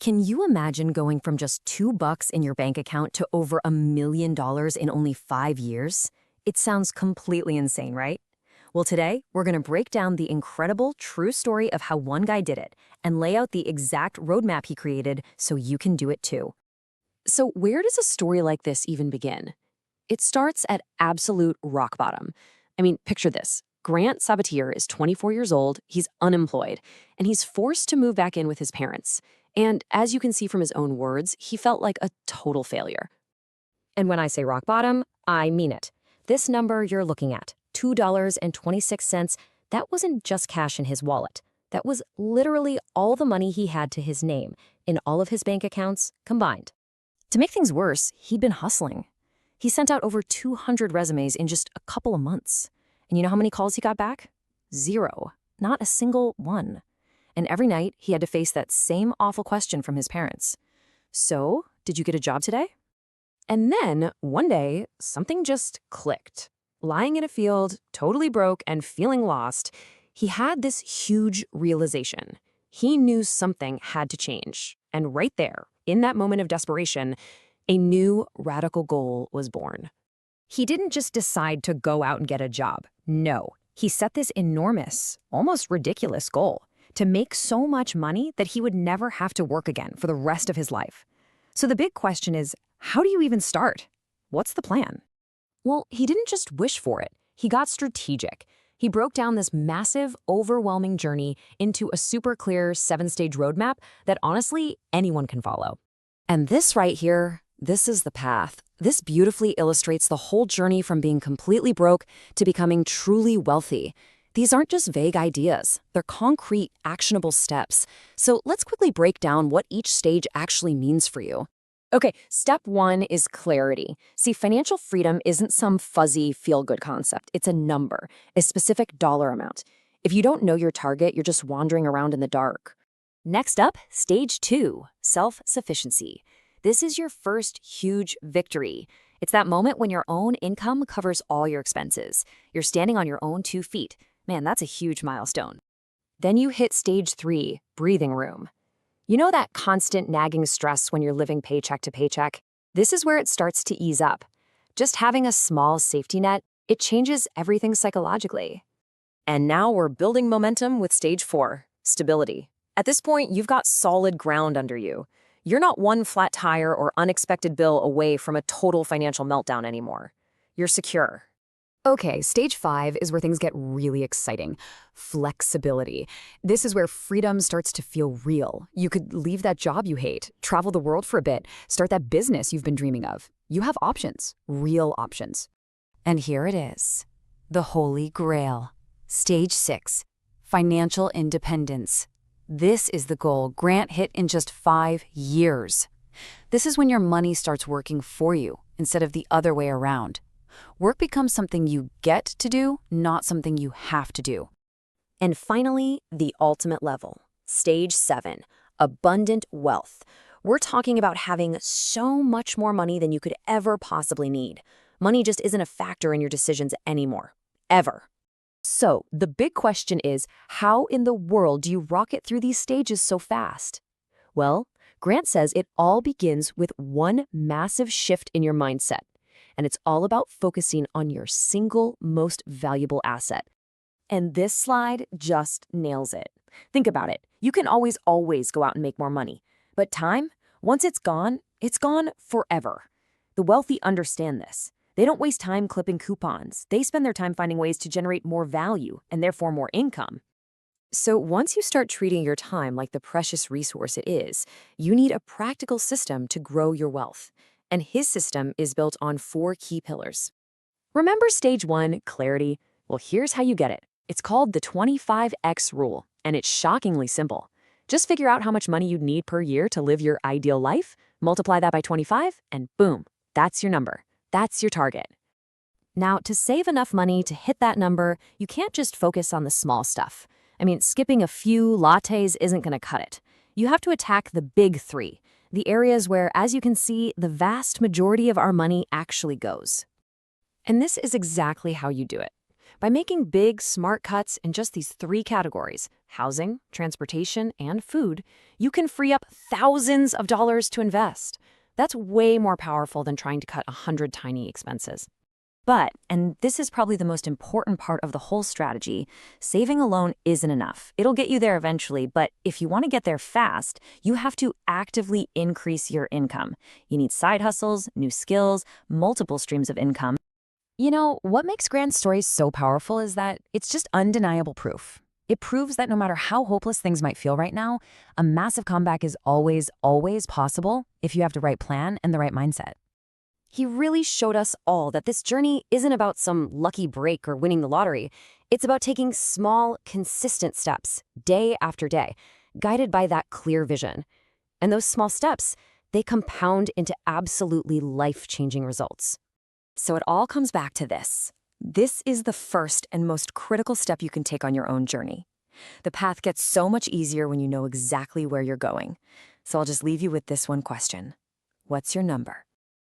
Can you imagine going from just $2 in your bank account to over $1 million in only 5 years? It sounds completely insane, right? Well, today, we're going to break down the incredible, true story of how one guy did it and lay out the exact roadmap he created so you can do it too. So, where does a story like this even begin? It starts at absolute rock bottom. I mean, picture this. Grant Sabatier is 24 years old, he's unemployed, and he's forced to move back in with his parents. And as you can see from his own words, he felt like a total failure. And when I say rock bottom, I mean it. This number you're looking at, $2.26, that wasn't just cash in his wallet. That was literally all the money he had to his name in all of his bank accounts combined. To make things worse, he'd been hustling. He sent out over 200 resumes in just a couple of months. And you know how many calls he got back? 0. Not a single one. And every night, he had to face that same awful question from his parents. So, did you get a job today? And then, one day, something just clicked. Lying in a field, totally broke and feeling lost, he had this huge realization. He knew something had to change. And right there, in that moment of desperation, a new radical goal was born. He didn't just decide to go out and get a job. No, he set this enormous, almost ridiculous goal to make so much money that he would never have to work again for the rest of his life. So the big question is, how do you even start? What's the plan? Well, he didn't just wish for it. He got strategic. He broke down this massive, overwhelming journey into a super clear 7-stage roadmap that honestly anyone can follow. And this right here, this is the path. This beautifully illustrates the whole journey from being completely broke to becoming truly wealthy. These aren't just vague ideas. They're concrete, actionable steps. So let's quickly break down what each stage actually means for you. Okay, step 1 is clarity. See, financial freedom isn't some fuzzy, feel-good concept. It's a number, a specific dollar amount. If you don't know your target, you're just wandering around in the dark. Next up, stage 2, self-sufficiency. This is your first huge victory. It's that moment when your own income covers all your expenses. You're standing on your own 2 feet. Man, that's a huge milestone. Then you hit stage 3, breathing room. You know that constant nagging stress when you're living paycheck to paycheck? This is where it starts to ease up. Just having a small safety net, it changes everything psychologically. And now we're building momentum with stage 4, stability. At this point, you've got solid ground under you. You're not one flat tire or unexpected bill away from a total financial meltdown anymore. You're secure. Okay, stage 5 is where things get really exciting. Flexibility. This is where freedom starts to feel real. You could leave that job you hate, travel the world for a bit, start that business you've been dreaming of. You have options, real options. And here it is, the Holy Grail. Stage 6, financial independence. This is the goal Grant hit in just 5 years. This is when your money starts working for you instead of the other way around. Work becomes something you get to do, not something you have to do. And finally, the ultimate level, stage 7, abundant wealth. We're talking about having so much more money than you could ever possibly need. Money just isn't a factor in your decisions anymore, ever. So the big question is, how in the world do you rocket through these stages so fast? Well, Grant says it all begins with one massive shift in your mindset. And it's all about focusing on your single most valuable asset. And this slide just nails it. Think about it. You can always go out and make more money. But time, once it's gone forever. The wealthy understand this. They don't waste time clipping coupons. They spend their time finding ways to generate more value and therefore more income. So once you start treating your time like the precious resource it is, you need a practical system to grow your wealth. And his system is built on 4 key pillars. Remember stage 1, clarity? Well, here's how you get it. It's called the 25x rule, and it's shockingly simple. Just figure out how much money you'd need per year to live your ideal life, multiply that by 25, and boom, that's your number. That's your target. Now, to save enough money to hit that number, you can't just focus on the small stuff. I mean, skipping a few lattes isn't going to cut it. You have to attack the big 3. The areas where, as you can see, the vast majority of our money actually goes. And this is exactly how you do it. By making big, smart cuts in just these three categories, housing, transportation, and food, you can free up thousands of dollars to invest. That's way more powerful than trying to cut 100 tiny expenses. But, and this is probably the most important part of the whole strategy, saving alone isn't enough. It'll get you there eventually, but if you want to get there fast, you have to actively increase your income. You need side hustles, new skills, multiple streams of income. You know, what makes Grant's story so powerful is that it's just undeniable proof. It proves that no matter how hopeless things might feel right now, a massive comeback is always, always possible if you have the right plan and the right mindset. He really showed us all that this journey isn't about some lucky break or winning the lottery. It's about taking small, consistent steps, day after day, guided by that clear vision. And those small steps, they compound into absolutely life-changing results. So it all comes back to this. This is the first and most critical step you can take on your own journey. The path gets so much easier when you know exactly where you're going. So I'll just leave you with this one question. What's your number?